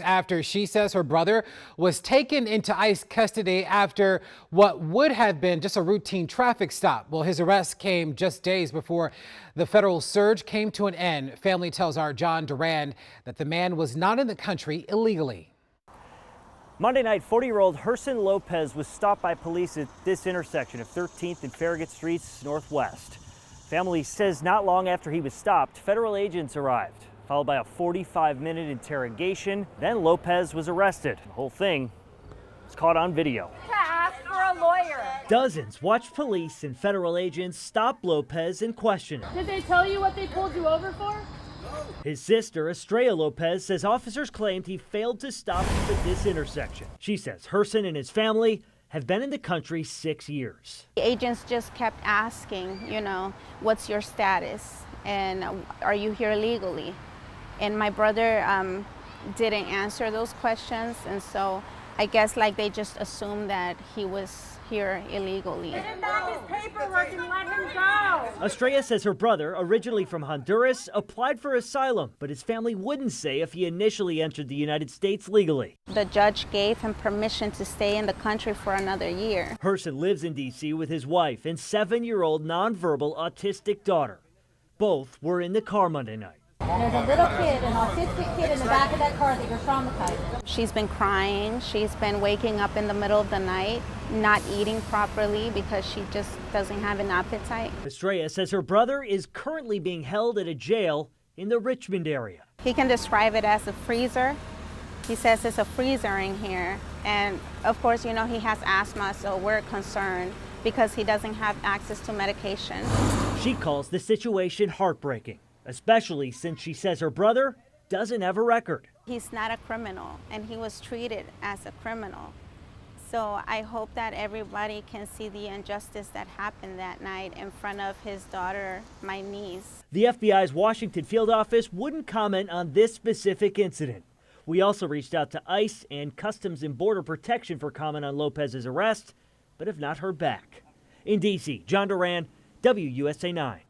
After she says her brother was taken into ICE custody after what would have been just a routine traffic stop. Well, his arrest came just days before the federal surge came to an end. Family tells our John Duran that the man was not in the country illegally. Monday night, 40-year-old Herson Lopez was stopped by police at this intersection of 13th and Farragut Streets Northwest. Family says not long after he was stopped, federal agents arrived, followed by a 45-minute interrogation. Then Lopez was arrested. The whole thing was caught on video. To ask for a lawyer. Dozens watched police and federal agents stop Lopez and question him. Did they tell you what they pulled you over for? His sister, Estrella Lopez, says officers claimed he failed to stop him at this intersection. She says Herson and his family have been in the country 6 years. The agents just kept asking, what's your status? And are you here legally? And my brother didn't answer those questions, and so I guess they just assumed that he was here illegally. Get him back his paperwork and let him go. Estrella says her brother, originally from Honduras, applied for asylum, but his family wouldn't say if he initially entered the United States legally. The judge gave him permission to stay in the country for another year. Herson lives in D.C. with his wife and 7-year-old nonverbal autistic daughter. Both were in the car Monday night. There's a little kid, an autistic kid in the back of that car that you're traumatized. She's been crying. She's been waking up in the middle of the night, not eating properly because she just doesn't have an appetite. Estrella says her brother is currently being held at a jail in the Richmond area. He can describe it as a freezer. He says it's a freezer in here. And of course, he has asthma, so we're concerned because he doesn't have access to medication. She calls the situation heartbreaking, especially since she says her brother doesn't have a record. He's not a criminal, and he was treated as a criminal. So I hope that everybody can see the injustice that happened that night in front of his daughter, my niece. The FBI's Washington field office wouldn't comment on this specific incident. We also reached out to ICE and Customs and Border Protection for comment on Lopez's arrest, but have not heard back. In D.C., John Duran, WUSA 9.